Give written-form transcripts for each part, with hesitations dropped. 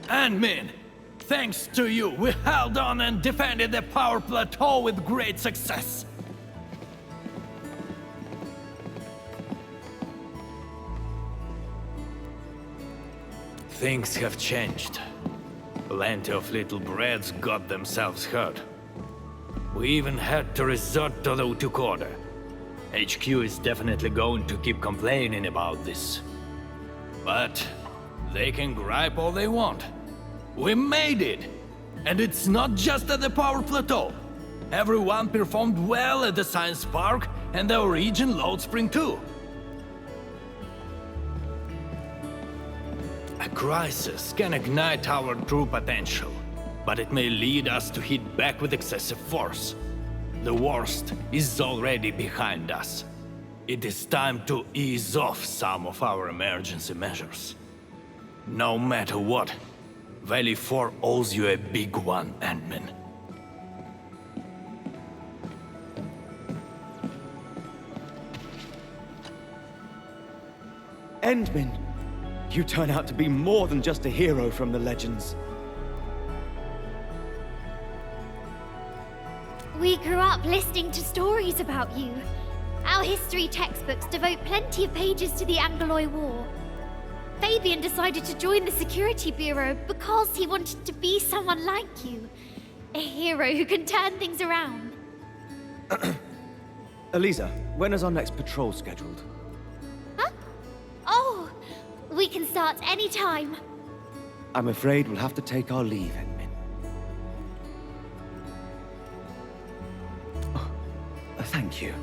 Endmin, thanks to you, we held on and defended the power plateau with great success. Things have changed. Plenty of little brats got themselves hurt. We even had to resort to the who took order. HQ is definitely going to keep complaining about this. But they can gripe all they want. We made it! And it's not just at the power plateau. Everyone performed well at the science park and the Origin load spring too. A crisis can ignite our true potential, but it may lead us to hit back with excessive force. The worst is already behind us. It is time to ease off some of our emergency measures. No matter what, Valley 4 owes you a big one, Endmin. Endmin, you turn out to be more than just a hero from the legends. We grew up listening to stories about you. Our history textbooks devote plenty of pages to the Angloy War. Fabian decided to join the Security Bureau because he wanted to be someone like you. A hero who can turn things around. Eliza, when is our next patrol scheduled? Huh? Oh, we can start anytime. I'm afraid we'll have to take our leave, Endmin. Oh, thank you.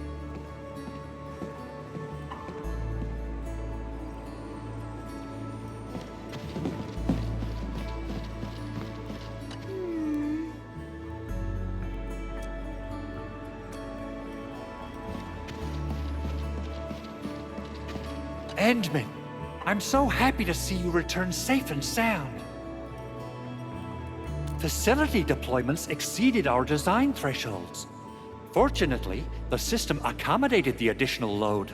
Endmin, I'm so happy to see you return safe and sound. Facility deployments exceeded our design thresholds. Fortunately, the system accommodated the additional load.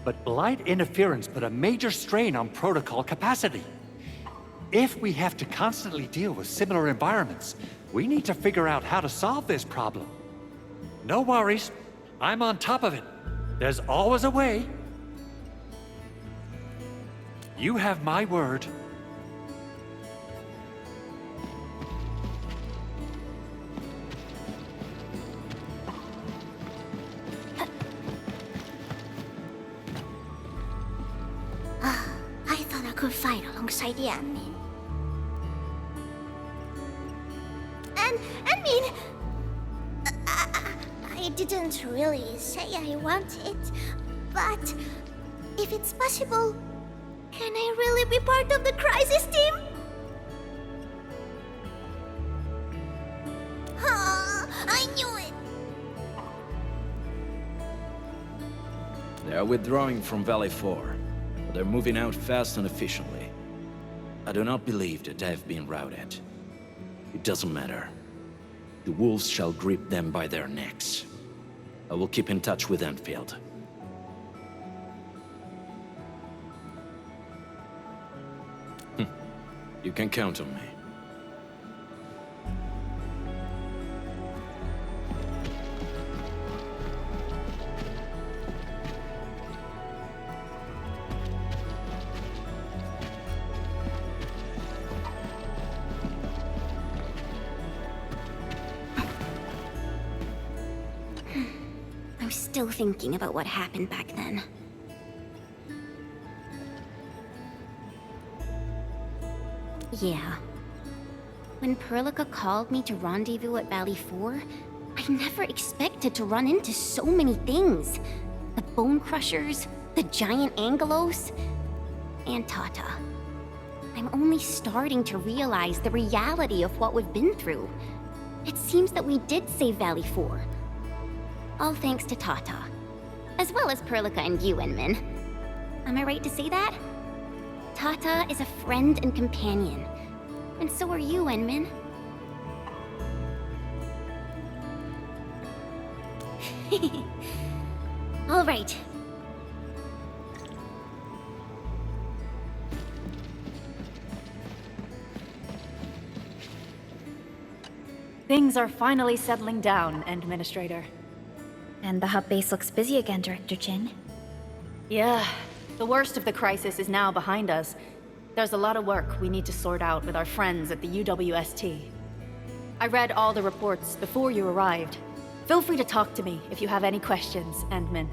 But Blight interference put a major strain on protocol capacity. If we have to constantly deal with similar environments, we need to figure out how to solve this problem. No worries, I'm on top of it. There's always a way. You have my word. I thought I could fight alongside the admin. I didn't really say I want it, but if it's possible, can I really be part of the crisis team? I knew it! They are withdrawing from Valley 4, but they're moving out fast and efficiently. I do not believe that they have been routed. It doesn't matter. The wolves shall grip them by their necks. I will keep in touch with Endfield. You can count on me. I'm still thinking about what happened back then. Yeah. When Perlica called me to rendezvous at Valley 4, I never expected to run into so many things. The Bone Crushers, the giant Angelos, and Tata. I'm only starting to realize the reality of what we've been through. It seems that we did save Valley 4. All thanks to Tata. As well as Perlica and you, Endmin. Am I right to say that? Tata is a friend and companion. And so are you, Endmin. All right. Things are finally settling down, Administrator. And the hub base looks busy again, Director Jin. Yeah, the worst of the crisis is now behind us. There's a lot of work we need to sort out with our friends at the UWST. I read all the reports before you arrived. Feel free to talk to me if you have any questions, Endman.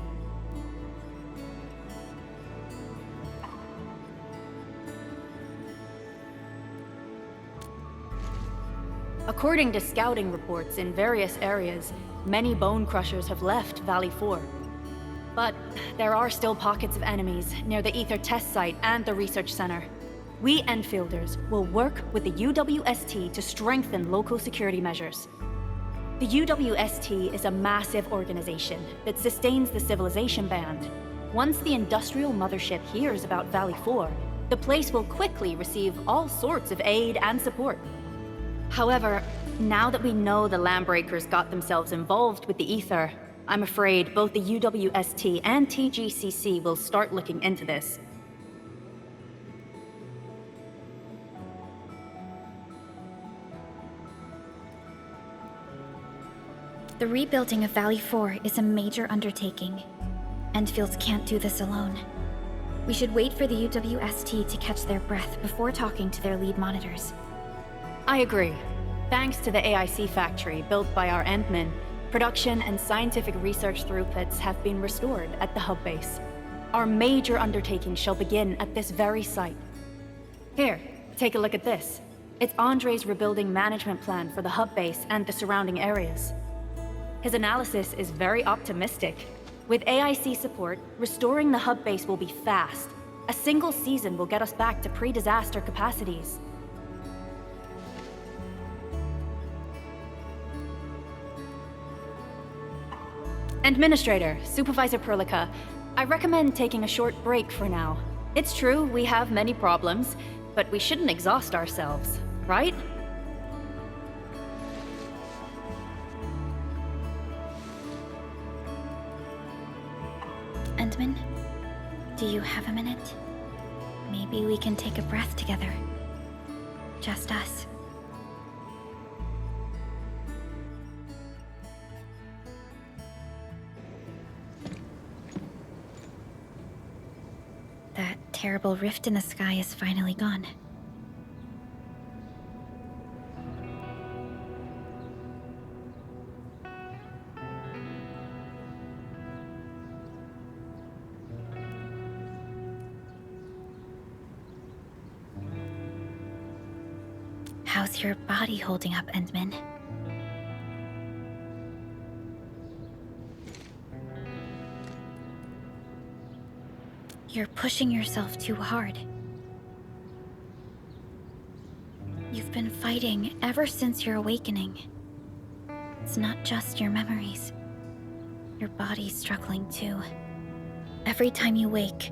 According to scouting reports in various areas, many bone crushers have left Valley 4. But there are still pockets of enemies near the Ether test site and the research center. We Enfielders will work with the UWST to strengthen local security measures. The UWST is a massive organization that sustains the Civilization Band. Once the industrial mothership hears about Valley 4, the place will quickly receive all sorts of aid and support. However, now that we know the Landbreakers got themselves involved with the Ether, I'm afraid both the UWST and TGCC will start looking into this. The rebuilding of Valley 4 is a major undertaking. Endfields can't do this alone. We should wait for the UWST to catch their breath before talking to their lead monitors. I agree. Thanks to the AIC factory built by our Endmen, production and scientific research throughputs have been restored at the hub base. Our major undertaking shall begin at this very site. Here, take a look at this. It's Andre's rebuilding management plan for the hub base and the surrounding areas. His analysis is very optimistic. With AIC support, restoring the hub base will be fast. A single season will get us back to pre-disaster capacities. Administrator, Supervisor Perlica, I recommend taking a short break for now. It's true, we have many problems, but we shouldn't exhaust ourselves, right? Endman, do you have a minute? Maybe we can take a breath together. Just us. That terrible rift in the sky is finally gone. How's your body holding up, Endman? You're pushing yourself too hard. You've been fighting ever since your awakening. It's not just your memories. Your body's struggling too. Every time you wake,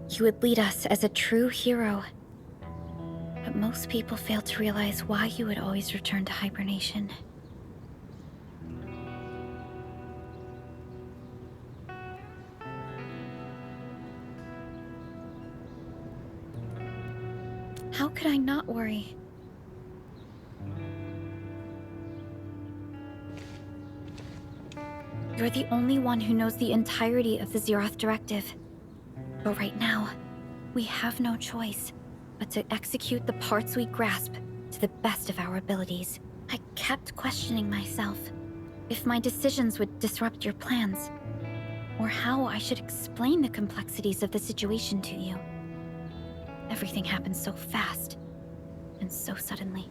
you would lead us as a true hero. But most people fail to realize why you would always return to hibernation. How could I not worry? You're the only one who knows the entirety of the Zeroth Directive. But right now, we have no choice but to execute the parts we grasp to the best of our abilities. I kept questioning myself if my decisions would disrupt your plans, or how I should explain the complexities of the situation to you. Everything happened so fast, and so suddenly.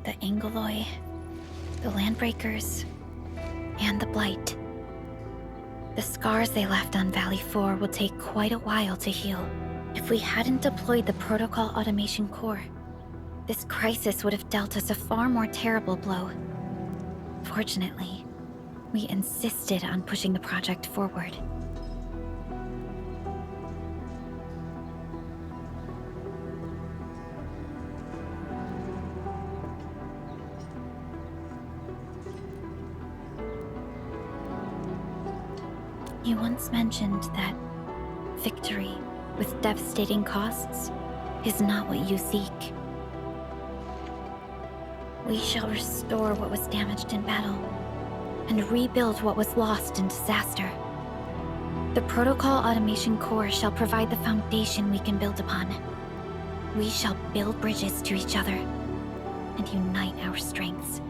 The Angoloi, the Landbreakers, and the Blight. The scars they left on Valley 4 will take quite a while to heal. If we hadn't deployed the Protocol Automation Core, this crisis would have dealt us a far more terrible blow. Fortunately, we insisted on pushing the project forward. You once mentioned that victory with devastating costs is not what you seek. We shall restore what was damaged in battle and rebuild what was lost in disaster. The Protocol Automation Core shall provide the foundation we can build upon. We shall build bridges to each other and unite our strengths.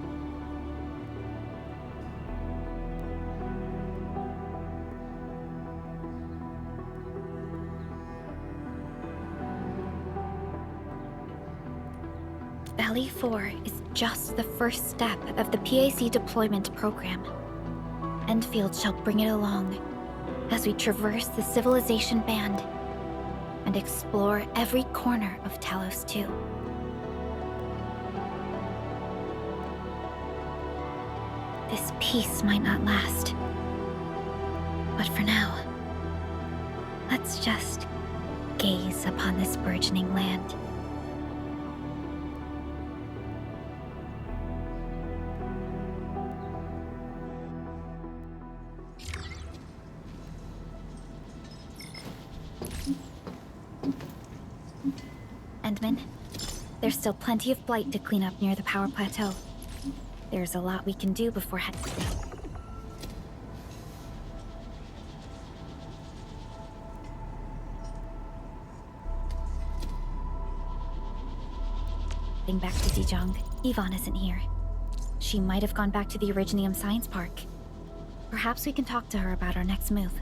Valley 4 is just the first step of the PAC deployment program. Endfield shall bring it along as we traverse the Civilization Band and explore every corner of Talos 2. This peace might not last, but for now, let's just gaze upon this burgeoning land. Endman, there's still plenty of blight to clean up near the power plateau. There's a lot we can do before heading back to Zhejiang. Yvonne isn't here. She might have gone back to the Originium Science Park. Perhaps we can talk to her about our next move.